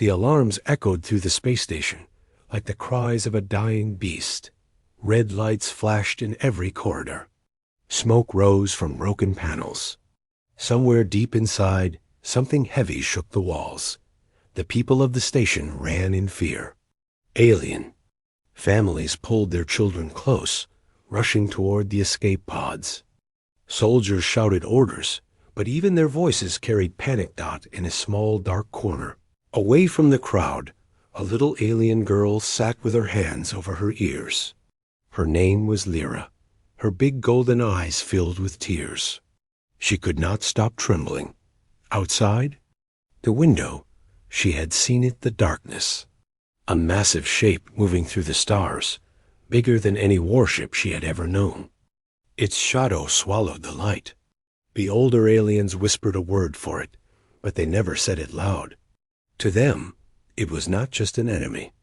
The alarms echoed through the space station, like the cries of a dying beast. Red lights flashed in every corridor. Smoke rose from broken panels. Somewhere deep inside, something heavy shook the walls. The people of the station ran in fear. Alien. Families pulled their children close, rushing toward the escape pods. Soldiers shouted orders, but even their voices carried panic dot in a small dark corner. Away from the crowd, a little alien girl sat with her hands over her ears. Her name was Lyra. Her big golden eyes filled with tears. She could not stop trembling. Outside, the window, she had seen it, the darkness. A massive shape moving through the stars, bigger than any warship she had ever known. Its shadow swallowed the light. The older aliens whispered a word for it, but they never said it loud. To them, it was not just an enemy.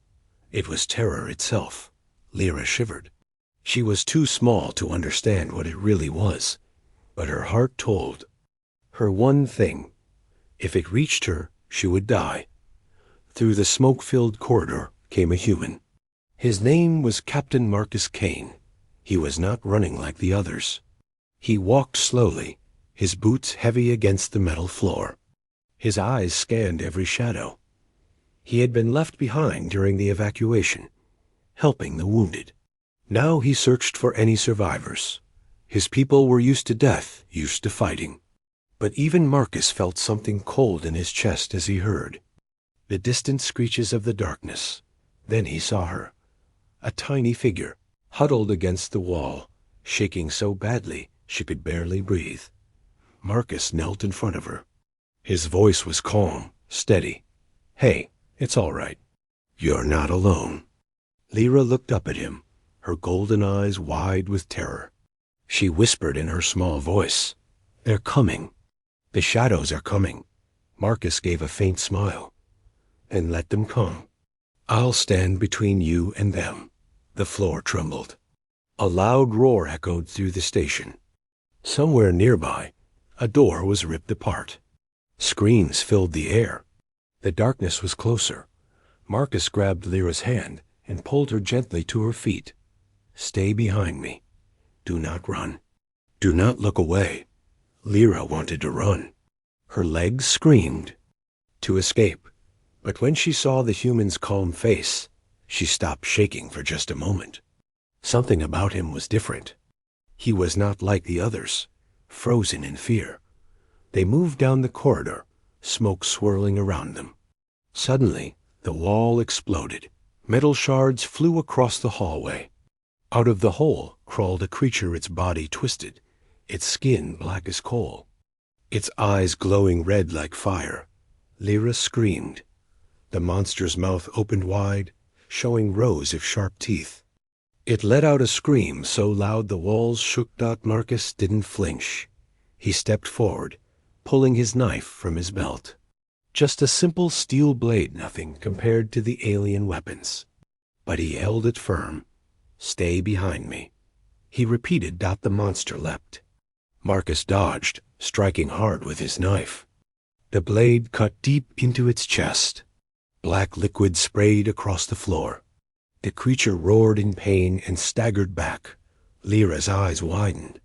It was terror itself. Lyra shivered. She was too small to understand what it really was, but her heart told her one thing. If it reached her, she would die. Through the smoke-filled corridor came a human. His name was Captain Marcus Kane. He was not running like the others. He walked slowly, his boots heavy against the metal floor. His eyes scanned every shadow. He had been left behind during the evacuation, helping the wounded. Now he searched for any survivors. His people were used to death, used to fighting. But even Marcus felt something cold in his chest as he heard the distant screeches of the darkness. Then he saw her, a tiny figure, huddled against the wall, shaking so badly she could barely breathe. Marcus knelt in front of her. His voice was calm, steady. "Hey, it's all right. You're not alone." Lyra looked up at him, her golden eyes wide with terror. She whispered in her small voice, "They're coming. The shadows are coming." Marcus gave a faint smile. "And let them come. I'll stand between you and them." The floor trembled. A loud roar echoed through the station. Somewhere nearby, a door was ripped apart. Screams filled the air. The darkness was closer. Marcus grabbed Lyra's hand and pulled her gently to her feet. "Stay behind me. Do not run. Do not look away." Lyra wanted to run. Her legs screamed to escape. But when she saw the human's calm face, she stopped shaking for just a moment. Something about him was different. He was not like the others, frozen in fear. They moved down the corridor, smoke swirling around them. Suddenly, the wall exploded. Metal shards flew across the hallway. Out of the hole crawled a creature, its body twisted, its skin black as coal, its eyes glowing red like fire. Lyra screamed. The monster's mouth opened wide, showing rows of sharp teeth. It let out a scream so loud the walls shook. Marcus didn't flinch. He stepped forward, pulling his knife from his belt. Just a simple steel blade, nothing compared to the alien weapons. But he held it firm. "Stay behind me," he repeated. The monster leapt. Marcus dodged, striking hard with his knife. The blade cut deep into its chest. Black liquid sprayed across the floor. The creature roared in pain and staggered back. Lyra's eyes widened.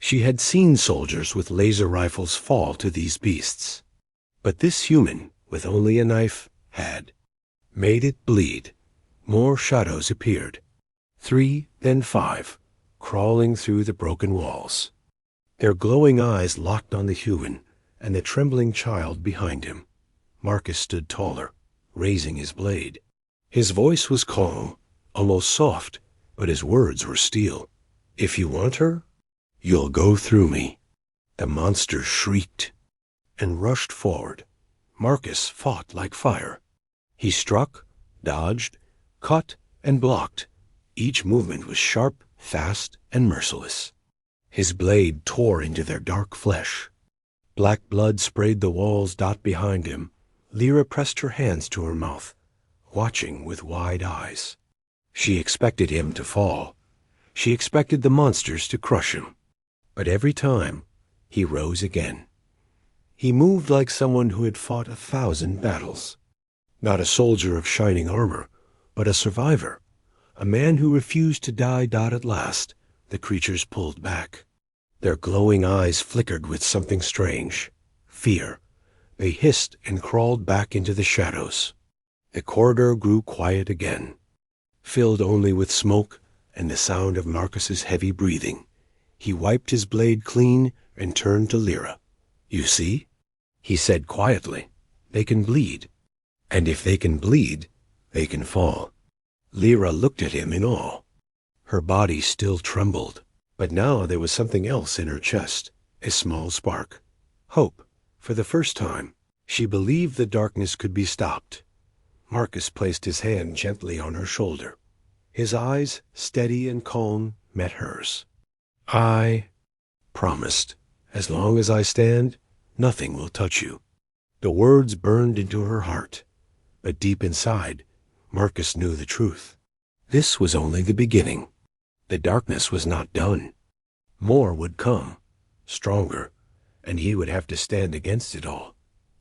She had seen soldiers with laser rifles fall to these beasts. But this human, with only a knife, had made it bleed. More shadows appeared. 3, then 5, crawling through the broken walls. Their glowing eyes locked on the human and the trembling child behind him. Marcus stood taller, raising his blade. His voice was calm, almost soft, but his words were steel. "If you want her, you'll go through me." The monster shrieked and rushed forward. Marcus fought like fire. He struck, dodged, cut, and blocked. Each movement was sharp, fast, and merciless. His blade tore into their dark flesh. Black blood sprayed the walls. Behind him, Lyra pressed her hands to her mouth, watching with wide eyes. She expected him to fall. She expected the monsters to crush him. But every time, he rose again. He moved like someone who had fought 1,000 battles. Not a soldier of shining armor, but a survivor. A man who refused to die. At last, the creatures pulled back. Their glowing eyes flickered with something strange. Fear. They hissed and crawled back into the shadows. The corridor grew quiet again, filled only with smoke and the sound of Marcus's heavy breathing. He wiped his blade clean and turned to Lyra. "You see?" he said quietly. "They can bleed. And if they can bleed, they can fall." Lyra looked at him in awe. Her body still trembled, but now there was something else in her chest, a small spark. Hope. For the first time, she believed the darkness could be stopped. Marcus placed his hand gently on her shoulder. His eyes, steady and calm, met hers. "I promised, as long as I stand, nothing will touch you." The words burned into her heart, but deep inside, Marcus knew the truth. This was only the beginning. The darkness was not done. More would come, stronger, and he would have to stand against it all.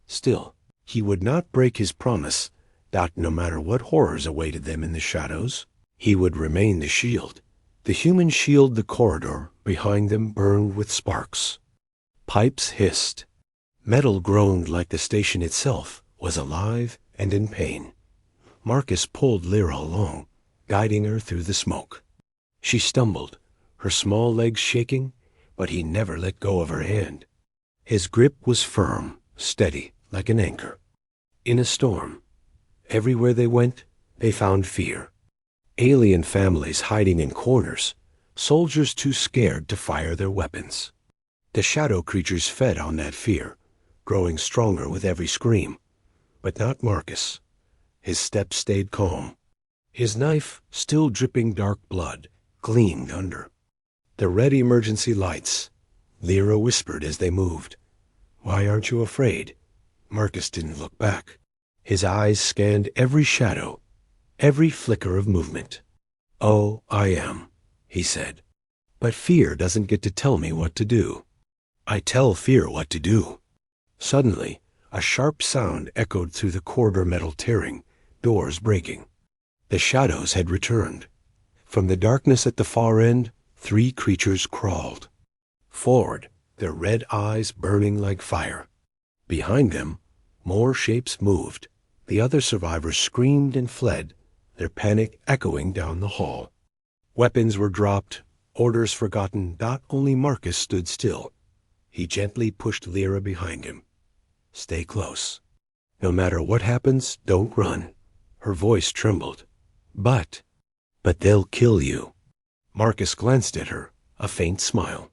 Still, he would not break his promise that no matter what horrors awaited them in the shadows, he would remain the shield. The human shield. The corridor behind them burned with sparks. Pipes hissed. Metal groaned like the station itself was alive and in pain. Marcus pulled Lyra along, guiding her through the smoke. She stumbled, her small legs shaking, but he never let go of her hand. His grip was firm, steady, like an anchor. In a storm, everywhere they went, they found fear. Alien families hiding in corners, soldiers too scared to fire their weapons. The shadow creatures fed on that fear, growing stronger with every scream. But not Marcus. His step stayed calm. His knife, still dripping dark blood, gleamed under. The red emergency lights. Lyra whispered as they moved. "Why aren't you afraid?" Marcus didn't look back. His eyes scanned every shadow, every flicker of movement. "Oh, I am," he said. "But fear doesn't get to tell me what to do. I tell fear what to do." Suddenly, a sharp sound echoed through the corridor, metal tearing, doors breaking. The shadows had returned. From the darkness at the far end, 3 creatures crawled forward, their red eyes burning like fire. Behind them, more shapes moved. The other survivors screamed and fled, their panic echoing down the hall. Weapons were dropped, orders forgotten. Only Marcus stood still. He gently pushed Lyra behind him. "Stay close. No matter what happens, don't run." Her voice trembled. But they'll kill you." Marcus glanced at her, a faint smile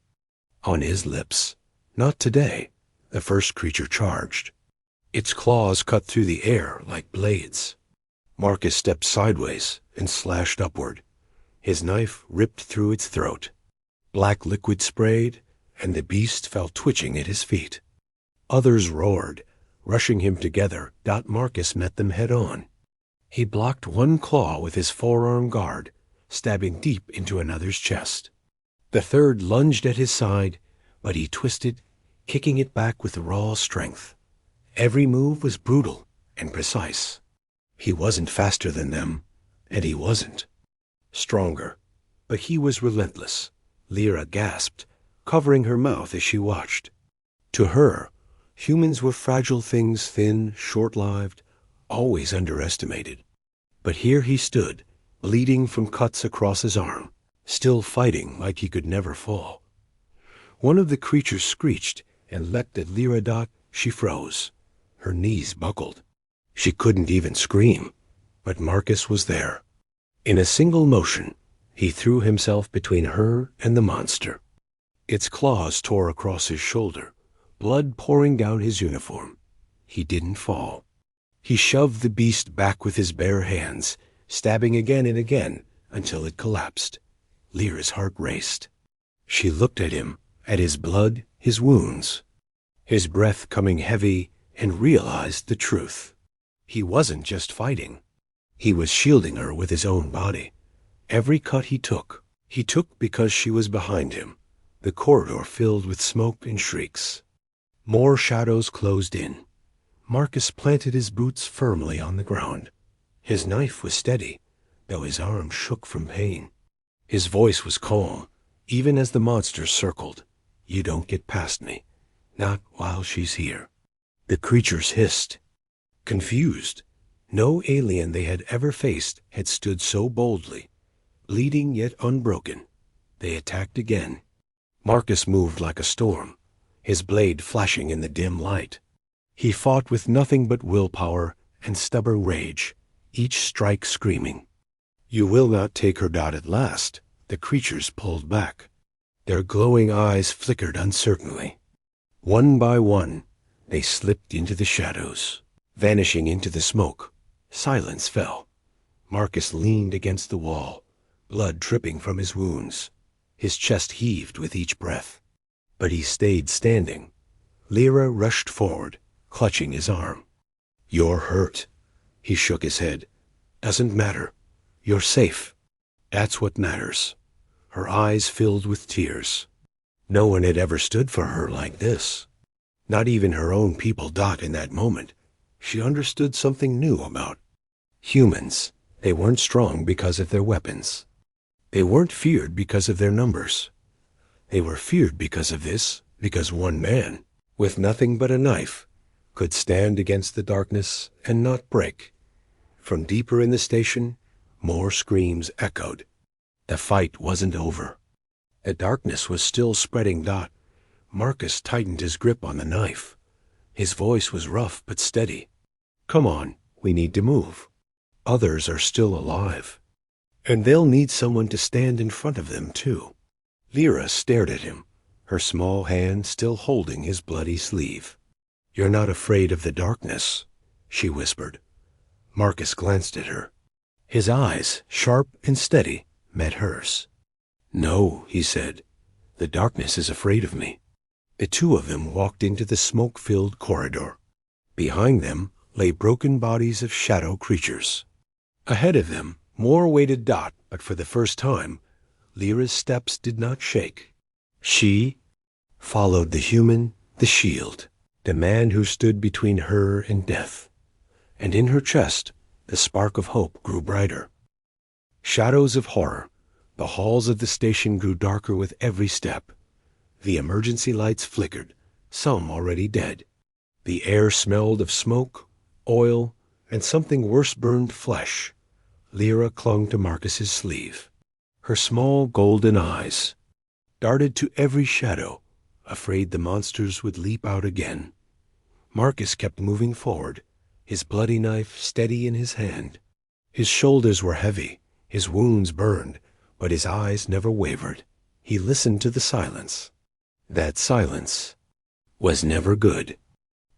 on his lips. "Not today." The first creature charged. Its claws cut through the air like blades. Marcus stepped sideways and slashed upward. His knife ripped through its throat. Black liquid sprayed, and the beast fell twitching at his feet. Others roared, rushing him together. Marcus met them head on. He blocked one claw with his forearm guard, stabbing deep into another's chest. The third lunged at his side, but he twisted, kicking it back with raw strength. Every move was brutal and precise. He wasn't faster than them, and he wasn't stronger, but he was relentless. Lyra gasped, covering her mouth as she watched. To her, humans were fragile things, thin, short-lived, always underestimated. But here he stood, bleeding from cuts across his arm, still fighting like he could never fall. One of the creatures screeched and leapt at Lyra. She froze. Her knees buckled. She couldn't even scream, but Marcus was there. In a single motion, he threw himself between her and the monster. Its claws tore across his shoulder, blood pouring down his uniform. He didn't fall. He shoved the beast back with his bare hands, stabbing again and again until it collapsed. Lyra's heart raced. She looked at him, at his blood, his wounds, his breath coming heavy, and realized the truth. He wasn't just fighting. He was shielding her with his own body. Every cut he took because she was behind him. The corridor filled with smoke and shrieks. More shadows closed in. Marcus planted his boots firmly on the ground. His knife was steady, though his arm shook from pain. His voice was calm, even as the monsters circled. "You don't get past me. Not while she's here." The creatures hissed. Confused, no alien they had ever faced had stood so boldly. Bleeding yet unbroken, they attacked again. Marcus moved like a storm, his blade flashing in the dim light. He fought with nothing but willpower and stubborn rage, each strike screaming. "You will not take her dot at last." The creatures pulled back. Their glowing eyes flickered uncertainly. One by one, they slipped into the shadows, vanishing into the smoke. Silence fell. Marcus leaned against the wall, blood dripping from his wounds. His chest heaved with each breath. But he stayed standing. Lyra rushed forward, clutching his arm. "You're hurt." He shook his head. "Doesn't matter. You're safe. That's what matters." Her eyes filled with tears. No one had ever stood for her like this. Not even her own people Dot in that moment. She understood something new about humans. They weren't strong because of their weapons. They weren't feared because of their numbers. They were feared because of this, because one man, with nothing but a knife, could stand against the darkness and not break. From deeper in the station, more screams echoed. The fight wasn't over. The darkness was still spreading. Dot. Marcus tightened his grip on the knife. His voice was rough but steady. "Come on, we need to move. Others are still alive. And they'll need someone to stand in front of them, too." Lyra stared at him, her small hand still holding his bloody sleeve. "You're not afraid of the darkness," she whispered. Marcus glanced at her. His eyes, sharp and steady, met hers. "No," he said. "The darkness is afraid of me." The two of them walked into the smoke-filled corridor. Behind them lay broken bodies of shadow creatures. Ahead of them, more waited Dot, but for the first time, Lyra's steps did not shake. She followed the human, the shield, the man who stood between her and death. And in her chest, the spark of hope grew brighter. Shadows of horror. The halls of the station grew darker with every step. The emergency lights flickered, some already dead. The air smelled of smoke, oil, and something worse, burned flesh. Lyra clung to Marcus's sleeve. Her small golden eyes darted to every shadow, afraid the monsters would leap out again. Marcus kept moving forward, his bloody knife steady in his hand. His shoulders were heavy, his wounds burned, but his eyes never wavered. He listened to the silence. That silence was never good.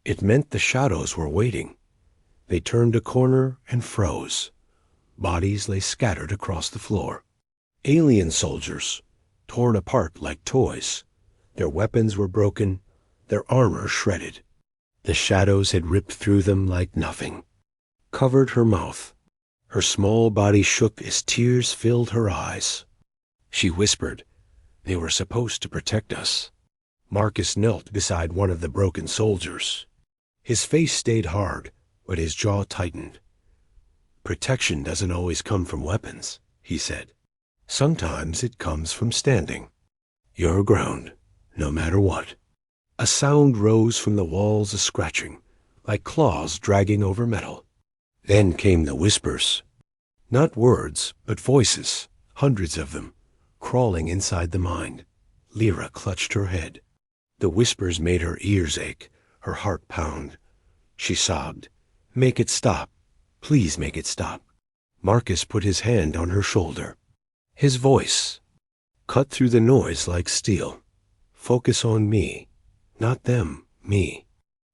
It meant the shadows were waiting. They turned a corner and froze. Bodies lay scattered across the floor. Alien soldiers, torn apart like toys. Their weapons were broken, their armor shredded. The shadows had ripped through them like nothing. Covered her mouth. Her small body shook as tears filled her eyes. She whispered, "They were supposed to protect us." Marcus knelt beside one of the broken soldiers. His face stayed hard, but his jaw tightened. "Protection doesn't always come from weapons," he said. "Sometimes it comes from standing your ground, no matter what." A sound rose from the walls, a scratching, like claws dragging over metal. Then came the whispers. Not words, but voices, hundreds of them, crawling inside the mind. Lyra clutched her head. The whispers made her ears ache, her heart pound. She sobbed, "Make it stop. Please make it stop." Marcus put his hand on her shoulder. His voice cut through the noise like steel. "Focus on me, not them, me."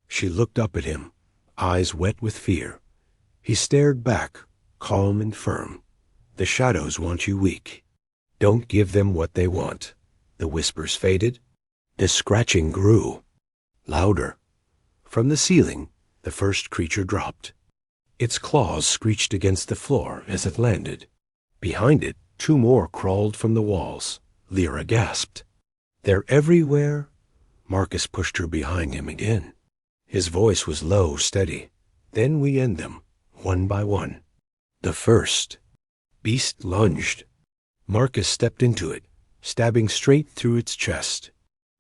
She looked up at him, eyes wet with fear. He stared back, calm and firm. "The shadows want you weak. Don't give them what they want." The whispers faded. The scratching grew. Louder. From the ceiling, the first creature dropped. Its claws screeched against the floor as it landed. Behind it, two more crawled from the walls. Lyra gasped. "They're everywhere." Marcus pushed her behind him again. His voice was low, steady. Then we end them, one by one. The first. Beast lunged. Marcus stepped into it, stabbing straight through its chest.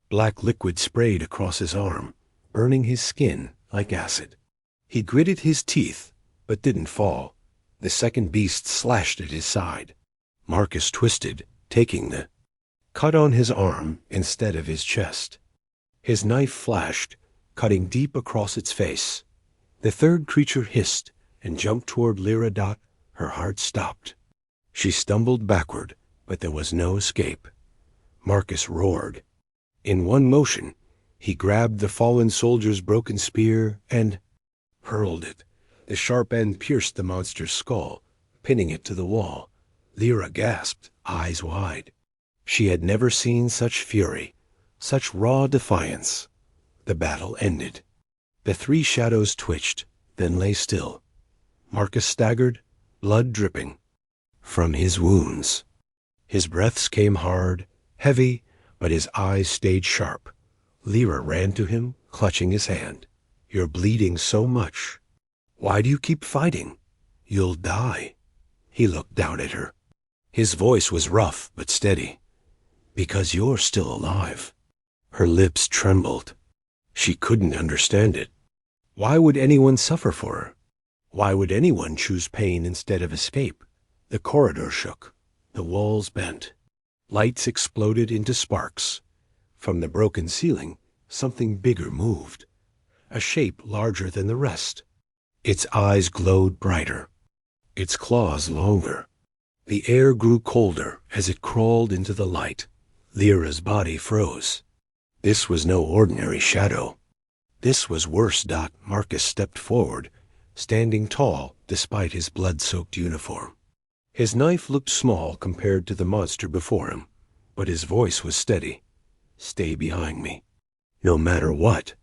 Black liquid sprayed across his arm, burning his skin like acid. He gritted his teeth, but didn't fall. The second beast slashed at his side. Marcus twisted, taking the cut on his arm instead of his chest. His knife flashed, cutting deep across its face. The third creature hissed and jumped toward Lyra. Her heart stopped. She stumbled backward, but there was no escape. Marcus roared. In one motion, he grabbed the fallen soldier's broken spear and hurled it. The sharp end pierced the monster's skull, pinning it to the wall. Lyra gasped, eyes wide. She had never seen such fury, such raw defiance. The battle ended. The three shadows twitched, then lay still. Marcus staggered, blood dripping from his wounds. His breaths came hard, heavy, but his eyes stayed sharp. Lyra ran to him, clutching his hand. "You're bleeding so much. Why do you keep fighting? You'll die." He looked down at her. His voice was rough but steady. "Because you're still alive." Her lips trembled. She couldn't understand it. Why would anyone suffer for her? Why would anyone choose pain instead of escape? The corridor shook. The walls bent. Lights exploded into sparks. From the broken ceiling, something bigger moved. A shape larger than the rest. Its eyes glowed brighter. Its claws longer. The air grew colder as it crawled into the light. Lyra's body froze. This was no ordinary shadow. This was worse. Marcus stepped forward, standing tall despite his blood-soaked uniform. His knife looked small compared to the monster before him, but his voice was steady. "Stay behind me, no matter what."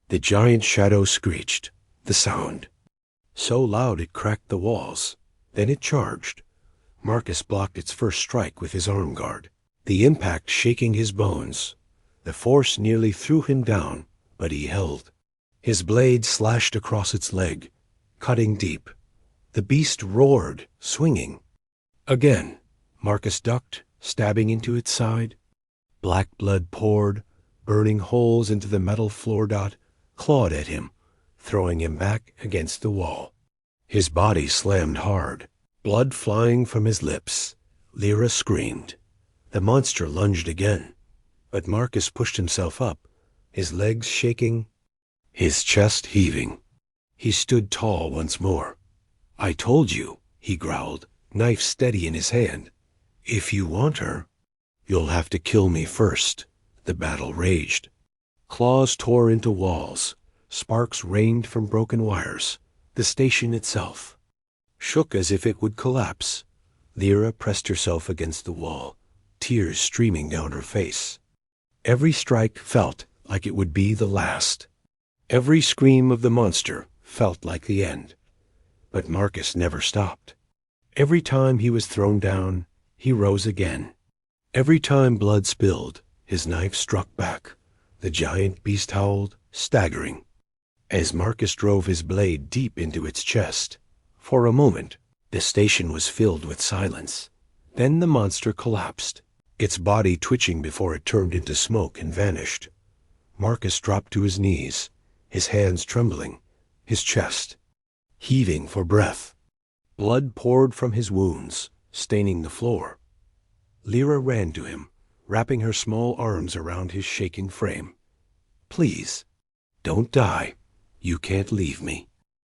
The giant shadow screeched, the sound so loud it cracked the walls. Then it charged. Marcus blocked its first strike with his arm guard, the impact shaking his bones. The force nearly threw him down, but he held. His blade slashed across its leg, cutting deep. The beast roared, swinging. Again, Marcus ducked, stabbing into its side. Black blood poured, burning holes into the metal floor. Clawed at him, throwing him back against the wall. His body slammed hard, blood flying from his lips. Lyra screamed. The monster lunged again, but Marcus pushed himself up, his legs shaking, his chest heaving. He stood tall once more. "I told you," he growled, knife steady in his hand. "If you want her, you'll have to kill me first." The battle raged. Claws tore into walls. Sparks rained from broken wires. The station itself shook as if it would collapse. Lyra pressed herself against the wall, tears streaming down her face. Every strike felt like it would be the last. Every scream of the monster felt like the end. But Marcus never stopped. Every time he was thrown down, he rose again. Every time blood spilled, his knife struck back. The giant beast howled, staggering, as Marcus drove his blade deep into its chest. For a moment, the station was filled with silence. Then the monster collapsed, its body twitching before it turned into smoke and vanished. Marcus dropped to his knees, his hands trembling, his chest heaving for breath. Blood poured from his wounds, staining the floor. Lyra ran to him, wrapping her small arms around his shaking frame. "Please, don't die. You can't leave me."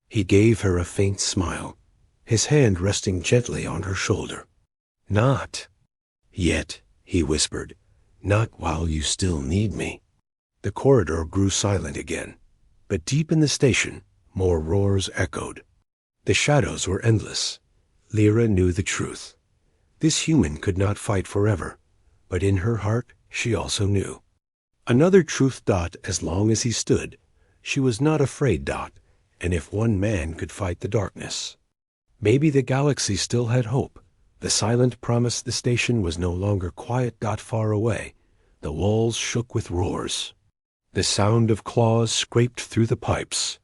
He gave her a faint smile, his hand resting gently on her shoulder. "Not yet," he whispered. "Not while you still need me." The corridor grew silent again, but deep in the station, more roars echoed. The shadows were endless. Lyra knew the truth. This human could not fight forever, but in her heart she also knew another truth. As long as he stood, she was not afraid. And if one man could fight the darkness, maybe the galaxy still had hope. The silent promise the station was no longer quiet. Far away, the walls shook with roars. The sound of claws scraped through the pipes.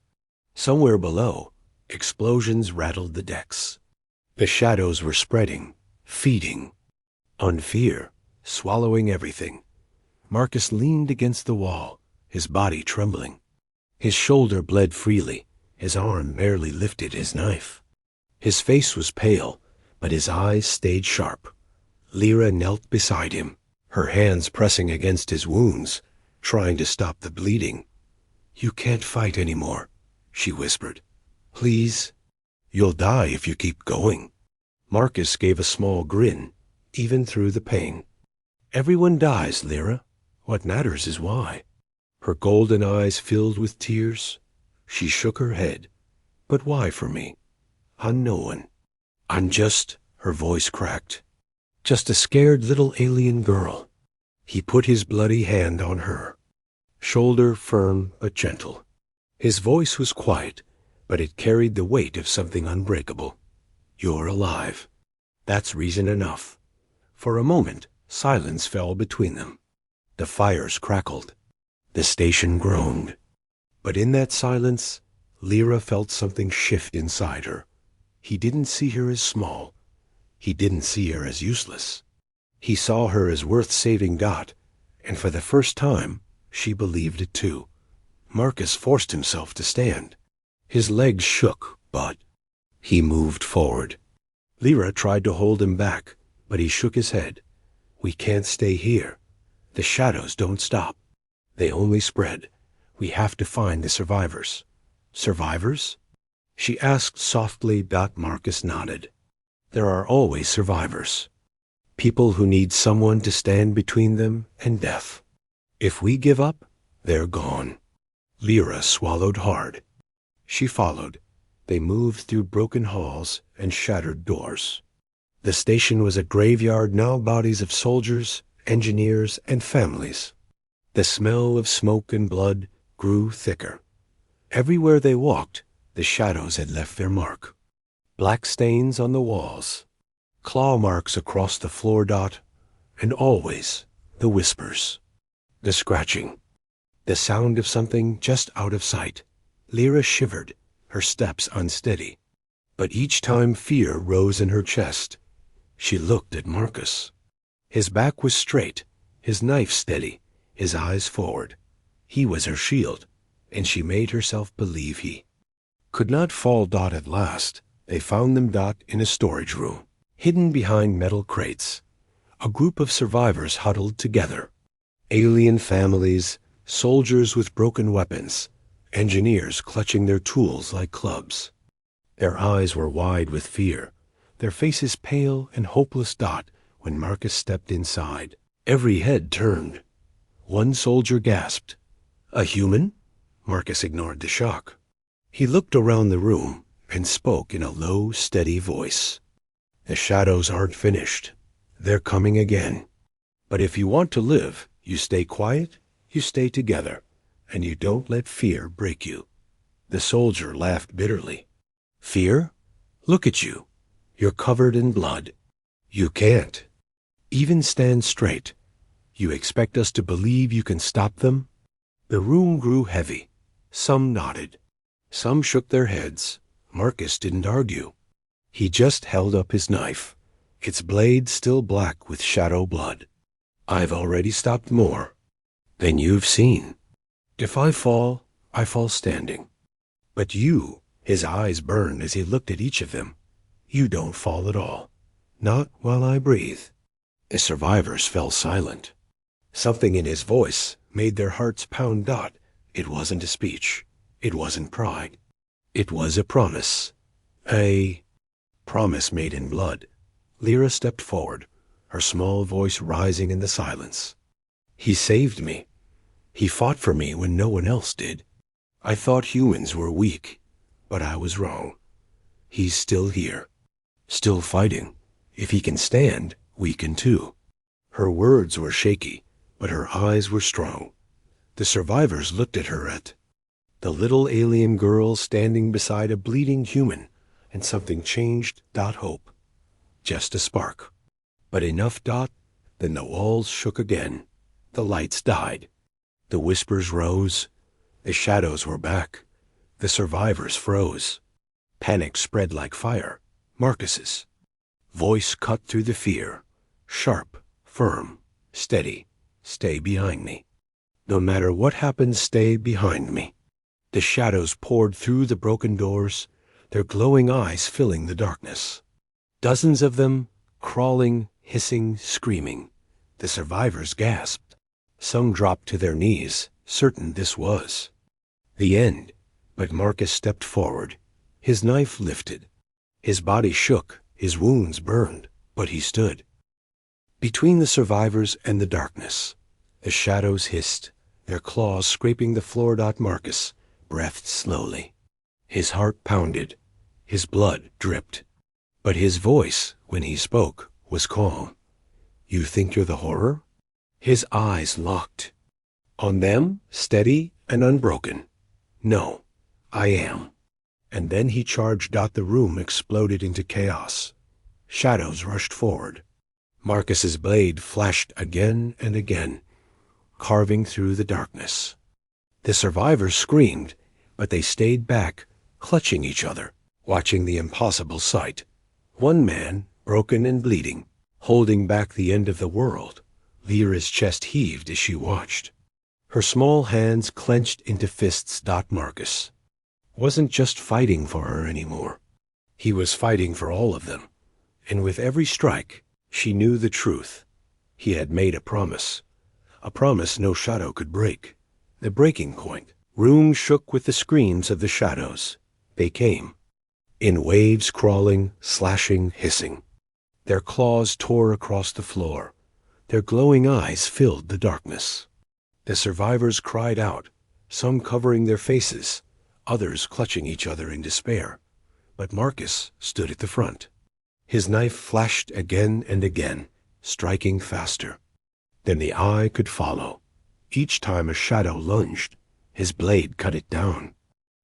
Somewhere below, explosions rattled the decks. The shadows were spreading, feeding, on fear, swallowing everything. Marcus leaned against the wall, his body trembling. His shoulder bled freely, his arm barely lifted his knife. His face was pale, but his eyes stayed sharp. Lyra knelt beside him, her hands pressing against his wounds, trying to stop the bleeding. "You can't fight anymore," she whispered. "Please." "You'll die if you keep going." Marcus gave a small grin, even through the pain. "Everyone dies, Lyra. What matters is why." Her golden eyes filled with tears. She shook her head. "But why for me? I'm no one. I'm just," her voice cracked, "just a scared little alien girl." He put his bloody hand on her, shoulder firm but gentle. His voice was quiet, but it carried the weight of something unbreakable. "You're alive. That's reason enough." For a moment, silence fell between them. The fires crackled. The station groaned. But in that silence, Lyra felt something shift inside her. He didn't see her as small. He didn't see her as useless. He saw her as worth saving Dot, and for the first time, she believed it too. Marcus forced himself to stand. His legs shook, but he moved forward. Lyra tried to hold him back, but he shook his head. "We can't stay here. The shadows don't stop. They only spread. We have to find the survivors." "Survivors?" she asked softly. Marcus nodded. "There are always survivors. People who need someone to stand between them and death. If we give up, they're gone." Lyra swallowed hard. She followed. They moved through broken halls and shattered doors. The station was a graveyard, now bodies of soldiers, engineers, and families. The smell of smoke and blood grew thicker. Everywhere they walked, the shadows had left their mark. Black stains on the walls, claw marks across the floor. And always the whispers, the scratching, the sound of something just out of sight. Lyra shivered, her steps unsteady. But each time fear rose in her chest. She looked at Marcus. His back was straight, his knife steady, his eyes forward. He was her shield, and she made herself believe he could not fall. At last, they found them. In a storage room, hidden behind metal crates. A group of survivors huddled together. Alien families, soldiers with broken weapons, engineers clutching their tools like clubs. Their eyes were wide with fear, their faces pale and hopeless. When Marcus stepped inside, every head turned. One soldier gasped. "A human?" Marcus ignored the shock. He looked around the room and spoke in a low, steady voice. "The shadows aren't finished. They're coming again. But if you want to live, you stay quiet, you stay together, and you don't let fear break you." The soldier laughed bitterly. "Fear? Look at you. You're covered in blood. You can't even stand straight. You expect us to believe you can stop them?" The room grew heavy. Some nodded. Some shook their heads. Marcus didn't argue. He just held up his knife, its blade still black with shadow blood. "I've already stopped more than you've seen. If I fall standing. But you," his eyes burned as he looked at each of them, "you don't fall at all. Not while I breathe." The survivors fell silent. Something in his voice made their hearts pound. It wasn't a speech. It wasn't pride. It was a promise. A promise made in blood. Lyra stepped forward, her small voice rising in the silence. "He saved me. He fought for me when no one else did. I thought humans were weak, but I was wrong. He's still here, still fighting. If he can stand, we can too." Her words were shaky, but her eyes were strong. The survivors looked at her, at the little alien girl standing beside a bleeding human, and something changed. Hope. Just a spark. But enough. Then the walls shook again. The lights died. The whispers rose. The shadows were back. The survivors froze. Panic spread like fire. Marcus's voice cut through the fear. Sharp, firm, steady. Stay behind me. No matter what happens, stay behind me. The shadows poured through the broken doors, their glowing eyes filling the darkness. Dozens of them, crawling, hissing, screaming. The survivors gasped. Some dropped to their knees, certain this was the end. But Marcus stepped forward. His knife lifted. His body shook, his wounds burned, but he stood. Between the survivors and the darkness, the shadows hissed, their claws scraping the floor. Marcus breathed slowly. His heart pounded. His blood dripped. But his voice, when he spoke, was calm. You think you're the horror? His eyes locked. On them, steady and unbroken. No, I am. And then he charged. The room exploded into chaos. Shadows rushed forward. Marcus's blade flashed again and again, carving through the darkness. The survivors screamed, but they stayed back, clutching each other, watching the impossible sight. One man, broken and bleeding, holding back the end of the world. Lyra's chest heaved as she watched. Her small hands clenched into fists. Marcus wasn't just fighting for her anymore. He was fighting for all of them. And with every strike, she knew the truth. He had made a promise no shadow could break. The breaking point. Room shook with the screams of the shadows. They came. In waves, crawling, slashing, hissing. Their claws tore across the floor. Their glowing eyes filled the darkness. The survivors cried out, some covering their faces, others clutching each other in despair. But Marcus stood at the front. His knife flashed again and again, striking faster. Then the eye could follow. Each time a shadow lunged, his blade cut it down.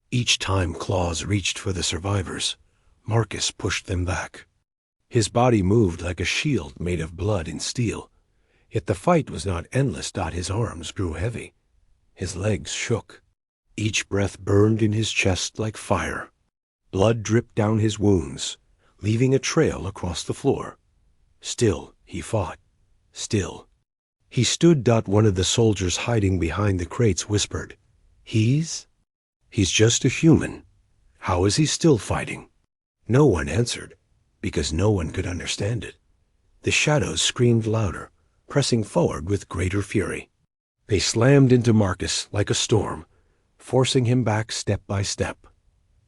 Each time claws reached for the survivors, Marcus pushed them back. His body moved like a shield made of blood and steel. Yet the fight was not endless. His arms grew heavy. His legs shook. Each breath burned in his chest like fire. Blood dripped down his wounds, leaving a trail across the floor. Still he fought. Still. He stood. One of the soldiers hiding behind the crates whispered, He's just a human. How is he still fighting? No one answered, because no one could understand it. The shadows screamed louder, pressing forward with greater fury. They slammed into Marcus like a storm, forcing him back step by step.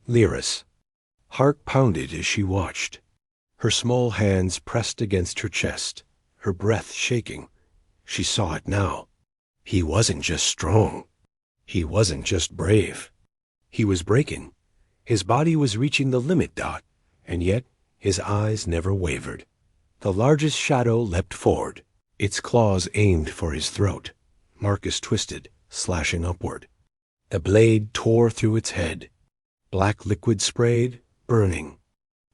Lyra's heart pounded as she watched. Her small hands pressed against her chest, her breath shaking. She saw it now. He wasn't just strong. He wasn't just brave. He was breaking. His body was reaching the limit. And yet his eyes never wavered. The largest shadow leapt forward, its claws aimed for his throat. Marcus twisted, slashing upward. The blade tore through its head. Black liquid sprayed, burning.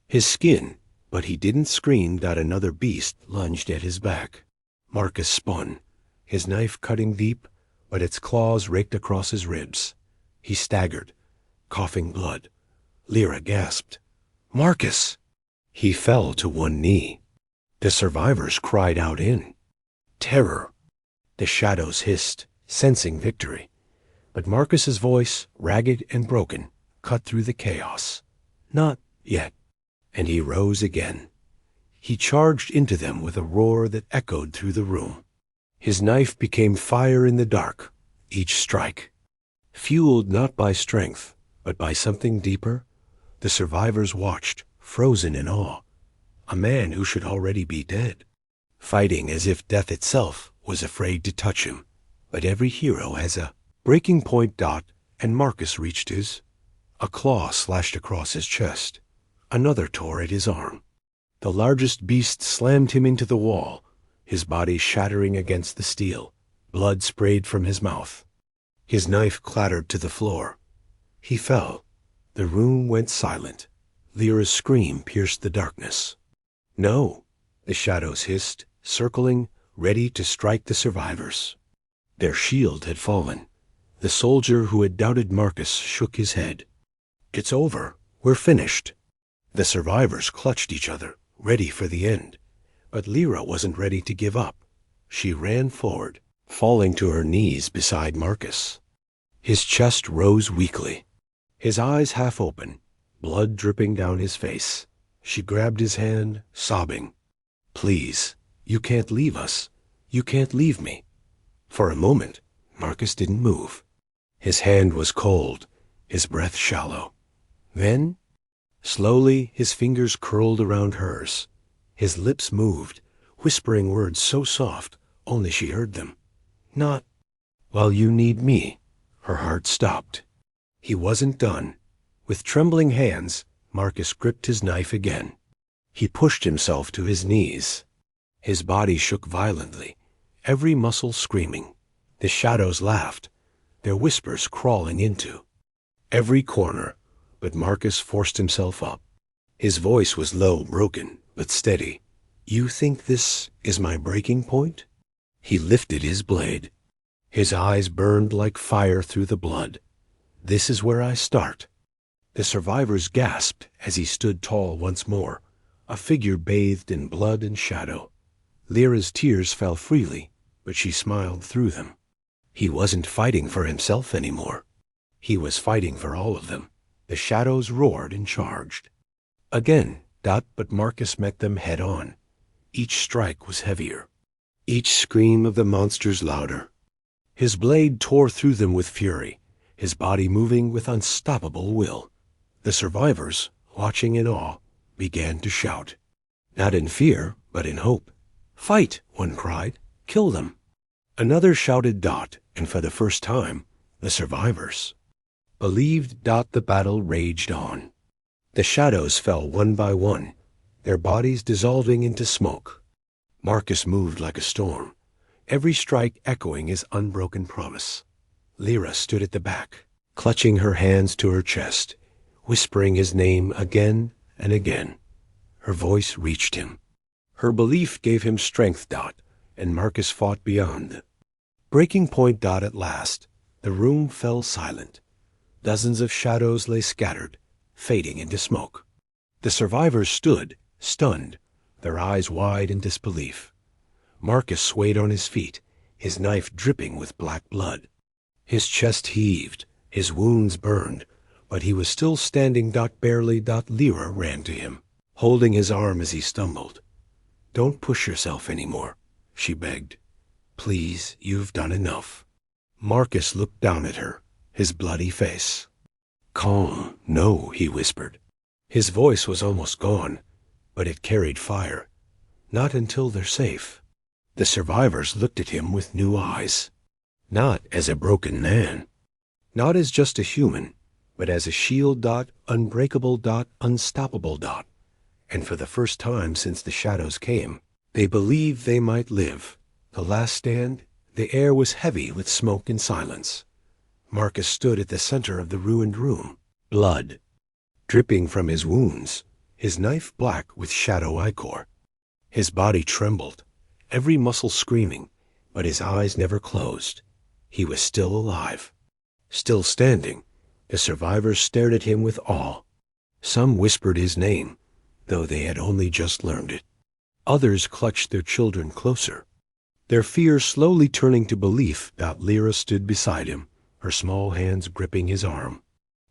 His skin, but he didn't scream. Another beast lunged at his back. Marcus spun, his knife cutting deep, but its claws raked across his ribs. He staggered, coughing blood. Lyra gasped, Marcus! He fell to one knee. The survivors cried out in terror. The shadows hissed, sensing victory. But Marcus's voice, ragged and broken, cut through the chaos. Not yet. And he rose again. He charged into them with a roar that echoed through the room. His knife became fire in the dark, each strike. Fueled not by strength, but by something deeper, the survivors watched, frozen in awe. A man who should already be dead, fighting as if death itself was afraid to touch him. But every hero has a breaking point. And Marcus reached his. A claw slashed across his chest. Another tore at his arm. The largest beast slammed him into the wall, his body shattering against the steel. Blood sprayed from his mouth. His knife clattered to the floor. He fell. The room went silent. Lyra's scream pierced the darkness. No, the shadows hissed, circling, ready to strike the survivors. Their shield had fallen. The soldier who had doubted Marcus shook his head. "It's over. We're finished." The survivors clutched each other, ready for the end. But Lyra wasn't ready to give up. She ran forward, falling to her knees beside Marcus. His chest rose weakly, his eyes half open, blood dripping down his face. She grabbed his hand, sobbing. "Please, you can't leave us. You can't leave me." For a moment, Marcus didn't move. His hand was cold, his breath shallow. Then, slowly, his fingers curled around hers. His lips moved, whispering words so soft, only she heard them. "Not while you need me." Her heart stopped. He wasn't done. With trembling hands, Marcus gripped his knife again. He pushed himself to his knees. His body shook violently, every muscle screaming. The shadows laughed, their whispers crawling into every corner, but Marcus forced himself up. His voice was low, broken, but steady. "You think this is my breaking point?" He lifted his blade. His eyes burned like fire through the blood. "This is where I start." The survivors gasped as he stood tall once more, a figure bathed in blood and shadow. Lyra's tears fell freely, but she smiled through them. He wasn't fighting for himself anymore. He was fighting for all of them. The shadows roared and charged. Again, but Marcus met them head on. Each strike was heavier, each scream of the monsters louder. His blade tore through them with fury, his body moving with unstoppable will. The survivors, watching in awe, began to shout. Not in fear, but in hope. "Fight!" one cried. "Kill them!" Another shouted and for the first time, the survivors believed. The battle raged on. The shadows fell one by one, their bodies dissolving into smoke. Marcus moved like a storm, every strike echoing his unbroken promise. Lyra stood at the back, clutching her hands to her chest, whispering his name again and again. Her voice reached him. Her belief gave him strength. And Marcus fought beyond. Breaking point. At last, the room fell silent. Dozens of shadows lay scattered, fading into smoke. The survivors stood, stunned, their eyes wide in disbelief. Marcus swayed on his feet, his knife dripping with black blood. His chest heaved, his wounds burned, but he was still standing. Barely. Lyra ran to him, holding his arm as he stumbled. "Don't push yourself anymore," she begged. "Please, you've done enough." Marcus looked down at her, his bloody face. "Calm, no," he whispered. His voice was almost gone, but it carried fire. "Not until they're safe." The survivors looked at him with new eyes. Not as a broken man, not as just a human, but as a shield. Unbreakable. Unstoppable. And for the first time since the shadows came, they believed they might live. The last stand. The air was heavy with smoke and silence. Marcus stood at the center of the ruined room, blood dripping from his wounds, his knife black with shadow ichor. His body trembled, every muscle screaming, but his eyes never closed. He was still alive, still standing. The survivors stared at him with awe. Some whispered his name, though they had only just learned it. Others clutched their children closer, their fear slowly turning to belief. Lyra stood beside him, her small hands gripping his arm.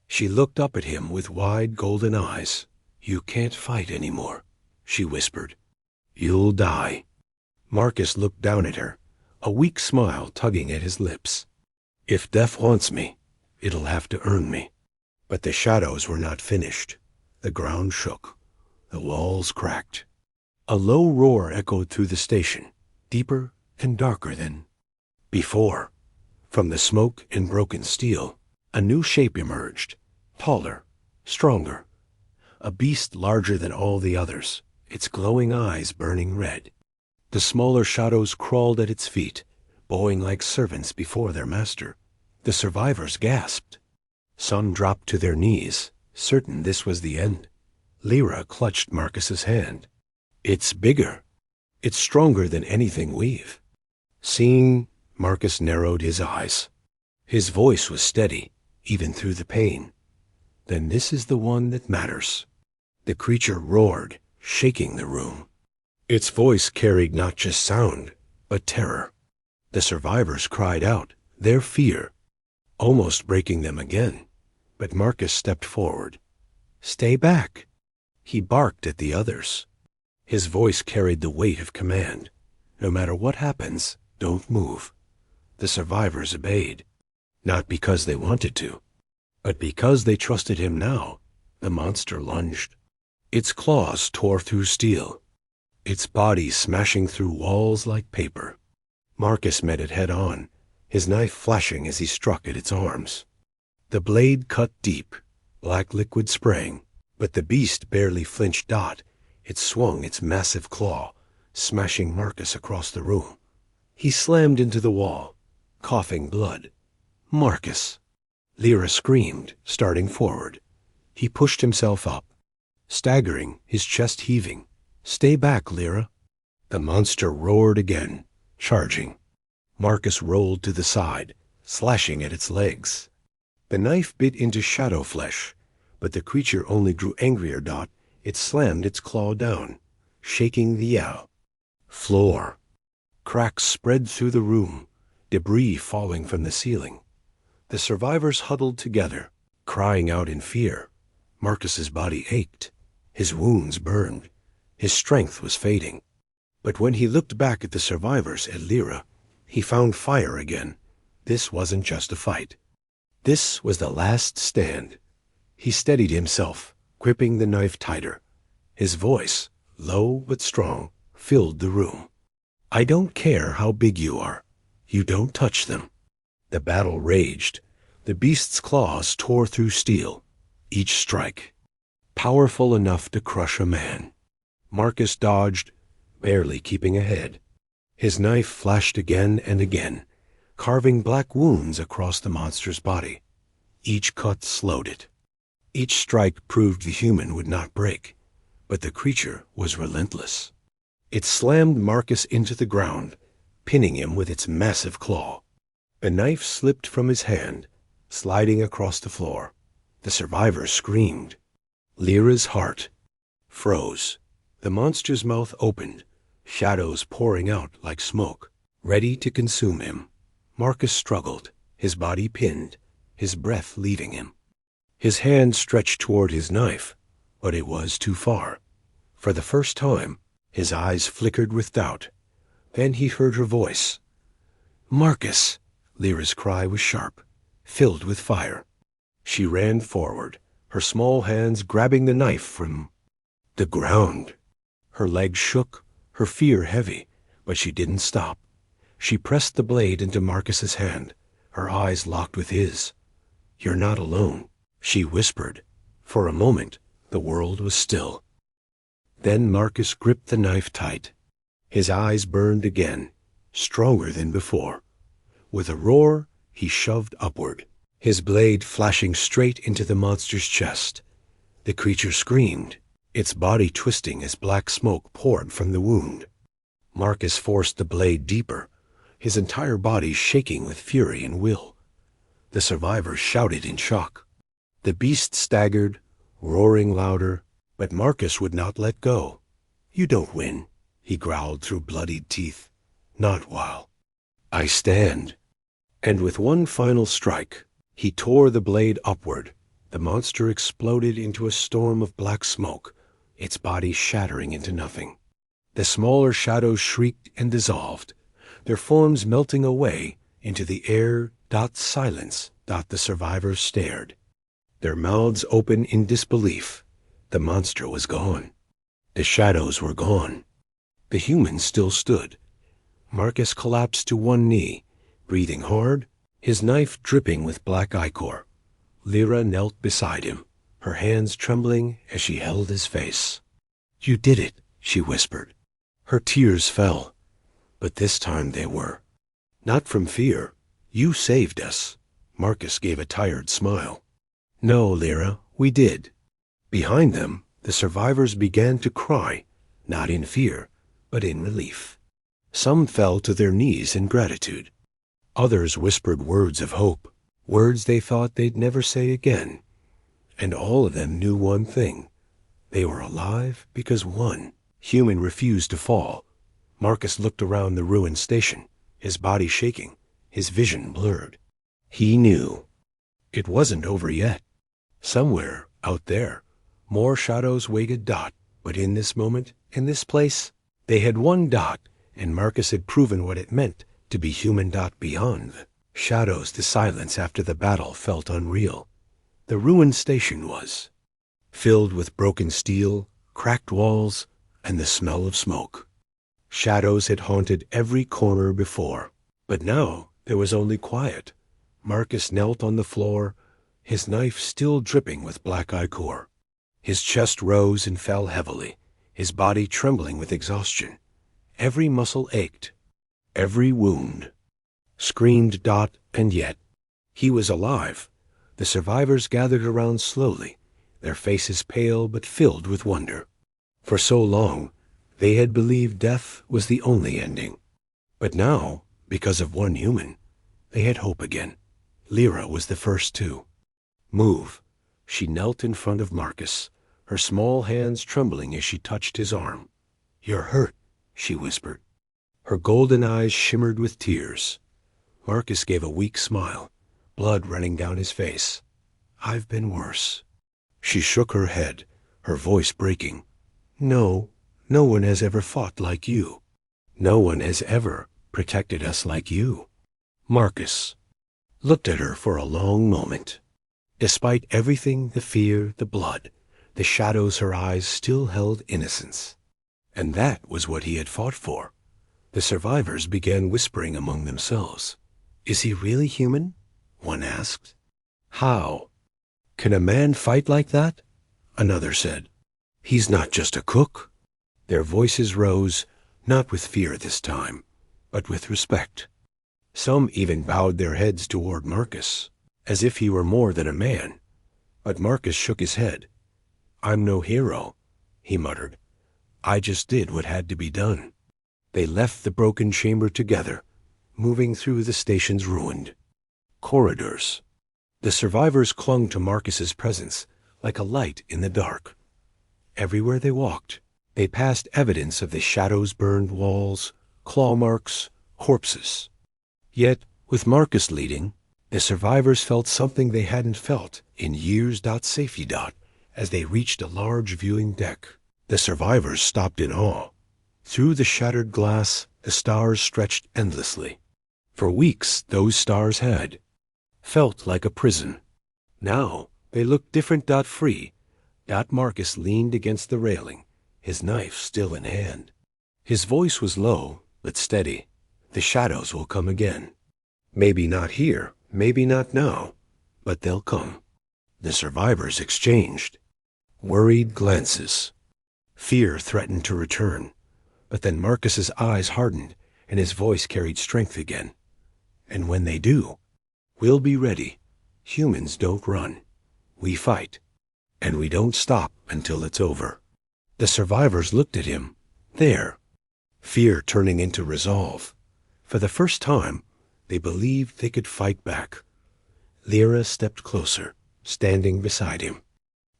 She looked up at him with wide golden eyes. "You can't fight anymore," she whispered. "You'll die." Marcus looked down at her, a weak smile tugging at his lips. "If death wants me, it'll have to earn me." But the shadows were not finished. The ground shook. The walls cracked. A low roar echoed through the station, deeper and darker than before. From the smoke and broken steel, a new shape emerged, taller, stronger, a beast larger than all the others, its glowing eyes burning red. The smaller shadows crawled at its feet, bowing like servants before their master. The survivors gasped. Some dropped to their knees, certain this was the end. Lyra clutched Marcus's hand. "It's bigger. It's stronger than anything we've seen Marcus narrowed his eyes. His voice was steady, even through the pain. Then this is the one that matters. The creature roared, shaking the room. Its voice carried not just sound, but terror. The survivors cried out, their fear, almost breaking them again. But Marcus stepped forward. "Stay back." He barked at the others. His voice carried the weight of command. No matter what happens, don't move. The survivors obeyed, not because they wanted to, but because they trusted him now. The monster lunged. Its claws tore through steel, its body smashing through walls like paper. Marcus met it head on, his knife flashing as he struck at its arms. The blade cut deep, black liquid spraying, but the beast barely flinched. It swung its massive claw, smashing Marcus across the room. He slammed into the wall, coughing blood. "Marcus!" Lyra screamed, starting forward. He pushed himself up, staggering, his chest heaving. "Stay back, Lyra." The monster roared again, charging. Marcus rolled to the side, slashing at its legs. The knife bit into shadow flesh, but the creature only grew angrier. It slammed its claw down, shaking the floor. Cracks spread through the room, debris falling from the ceiling. The survivors huddled together, crying out in fear. Marcus's body ached. His wounds burned. His strength was fading. But when he looked back at the survivors, at Lyra, he found fire again. This wasn't just a fight. This was the last stand. He steadied himself, gripping the knife tighter. His voice, low but strong, filled the room. "I don't care how big you are. You don't touch them." The battle raged. The beast's claws tore through steel, each strike powerful enough to crush a man. Marcus dodged, barely keeping ahead. His knife flashed again and again, carving black wounds across the monster's body. Each cut slowed it. Each strike proved the human would not break, but the creature was relentless. It slammed Marcus into the ground, pinning him with its massive claw. The knife slipped from his hand, sliding across the floor. The survivors screamed. Lyra's heart froze. The monster's mouth opened, shadows pouring out like smoke, ready to consume him. Marcus struggled, his body pinned, his breath leaving him. His hand stretched toward his knife, but it was too far. For the first time, his eyes flickered with doubt. Then he heard her voice. "Marcus!" Lyra's cry was sharp, filled with fire. She ran forward, her small hands grabbing the knife from the ground. Her legs shook, her fear heavy, but she didn't stop. She pressed the blade into Marcus's hand, her eyes locked with his. "You're not alone," she whispered. For a moment, the world was still. Then Marcus gripped the knife tight. His eyes burned again, stronger than before. With a roar, he shoved upward, his blade flashing straight into the monster's chest. The creature screamed, its body twisting as black smoke poured from the wound. Marcus forced the blade deeper, his entire body shaking with fury and will. The survivors shouted in shock. The beast staggered, roaring louder, but Marcus would not let go. "You don't win," he growled through bloodied teeth. "Not while I stand." And with one final strike, he tore the blade upward. The monster exploded into a storm of black smoke, its body shattering into nothing. The smaller shadows shrieked and dissolved, their forms melting away into the air. Silence. The survivors stared, their mouths open in disbelief. The monster was gone. The shadows were gone. The humans still stood. Marcus collapsed to one knee, breathing hard, his knife dripping with black ichor. Lyra knelt beside him, her hands trembling as she held his face. "You did it," she whispered. Her tears fell, but this time they were not from fear. "You saved us." Marcus gave a tired smile. "No, Lyra, we did." Behind them, the survivors began to cry, not in fear, but in relief. Some fell to their knees in gratitude. Others whispered words of hope, words they thought they'd never say again. And all of them knew one thing. They were alive because one human refused to fall. Marcus looked around the ruined station, his body shaking, his vision blurred. He knew. It wasn't over yet. Somewhere, out there, more shadows waited Dot, but in this moment, in this place, they had won Dot, and Marcus had proven what it meant to be human. Dot beyond the shadows, the silence after the battle felt unreal. The ruined station was filled with broken steel, cracked walls, and the smell of smoke. Shadows had haunted every corner before, but now there was only quiet. Marcus knelt on the floor, his knife still dripping with black ichor. His chest rose and fell heavily, his body trembling with exhaustion. Every muscle ached, every wound screamed Dot, and yet he was alive. The survivors gathered around slowly, their faces pale but filled with wonder. For so long, they had believed death was the only ending. But now, because of one human, they had hope again. Lyra was the first to move. She knelt in front of Marcus, her small hands trembling as she touched his arm. "You're hurt," she whispered. Her golden eyes shimmered with tears. Marcus gave a weak smile, blood running down his face. "I've been worse." She shook her head, her voice breaking. No one has ever fought like you. No one has ever protected us like you." Marcus looked at her for a long moment. Despite everything, the fear, the blood, the shadows, her eyes still held innocence. And that was what he had fought for. The survivors began whispering among themselves. "Is he really human?" one asked. "How can a man fight like that?" another said. "He's not just a cook." Their voices rose, not with fear this time, but with respect. Some even bowed their heads toward Marcus, as if he were more than a man. But Marcus shook his head. "I'm no hero," he muttered. "I just did what had to be done." They left the broken chamber together, moving through the station's ruined corridors. The survivors clung to Marcus's presence like a light in the dark. Everywhere they walked, they passed evidence of the shadows' burned walls, claw marks, corpses. Yet, with Marcus leading, the survivors felt something they hadn't felt in years. Safety. As they reached a large viewing deck, the survivors stopped in awe. Through the shattered glass, the stars stretched endlessly. For weeks, those stars had felt like a prison. Now, they looked different. Free. Marcus leaned against the railing, his knife still in hand. His voice was low, but steady. "The shadows will come again. Maybe not here, maybe not now, but they'll come." The survivors exchanged worried glances. Fear threatened to return, but then Marcus's eyes hardened and his voice carried strength again. "And when they do, we'll be ready. Humans don't run. We fight. And we don't stop until it's over." The survivors looked at him, there, fear turning into resolve. For the first time, they believed they could fight back. Lyra stepped closer, standing beside him.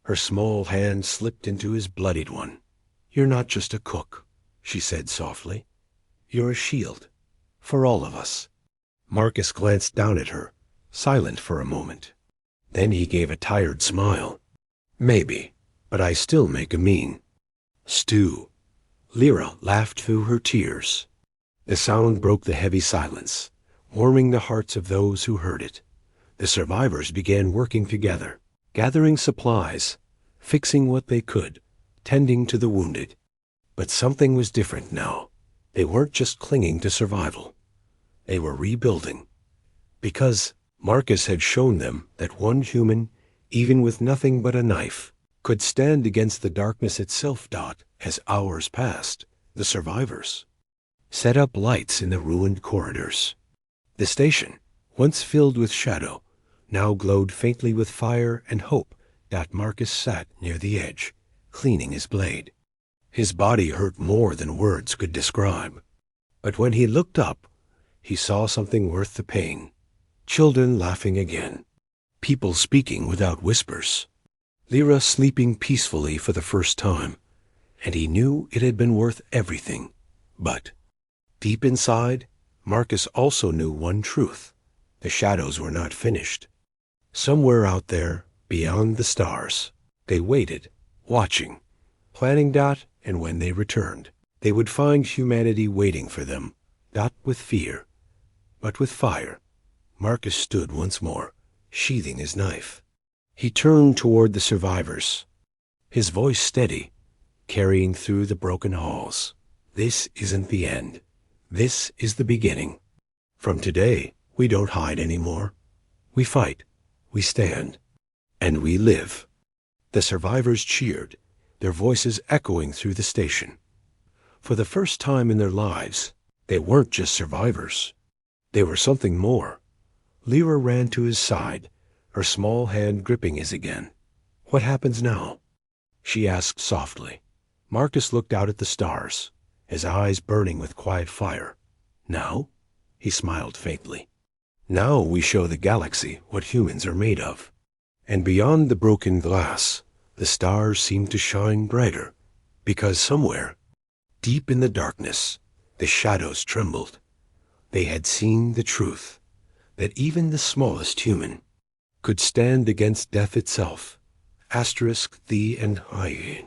Her small hand slipped into his bloodied one. "You're not just a cook," she said softly. "You're a shield, for all of us." Marcus glanced down at her, silent for a moment. Then he gave a tired smile. "Maybe, but I still make a mean stew." Lyra laughed through her tears. The sound broke the heavy silence, warming the hearts of those who heard it. The survivors began working together, gathering supplies, fixing what they could, tending to the wounded. But something was different now. They weren't just clinging to survival. They were rebuilding. Because Marcus had shown them that one human, even with nothing but a knife, could stand against the darkness itself. As hours passed, the survivors set up lights in the ruined corridors. The station, once filled with shadow, now glowed faintly with fire and hope. Marcus sat near the edge, cleaning his blade. His body hurt more than words could describe. But when he looked up, he saw something worth the pain. Children laughing again. People speaking without whispers. Lyra sleeping peacefully for the first time. And he knew it had been worth everything. But deep inside, Marcus also knew one truth. The shadows were not finished. Somewhere out there, beyond the stars, they waited, watching, planning that, and when they returned, they would find humanity waiting for them, not with fear, but with fire. Marcus stood once more, sheathing his knife. He turned toward the survivors, his voice steady, carrying through the broken halls. This isn't the end. This is the beginning. From today, we don't hide anymore. We fight, we stand, and we live. The survivors cheered, their voices echoing through the station. For the first time in their lives, they weren't just survivors. They were something more. Lyra ran to his side, her small hand gripping his again. "What happens now?" she asked softly. Marcus looked out at the stars, his eyes burning with quiet fire. "Now?" he smiled faintly. "Now we show the galaxy what humans are made of." And beyond the broken glass, the stars seemed to shine brighter, because somewhere, deep in the darkness, the shadows trembled. They had seen the truth, that even the smallest human could stand against death itself. Asterisk thee and I.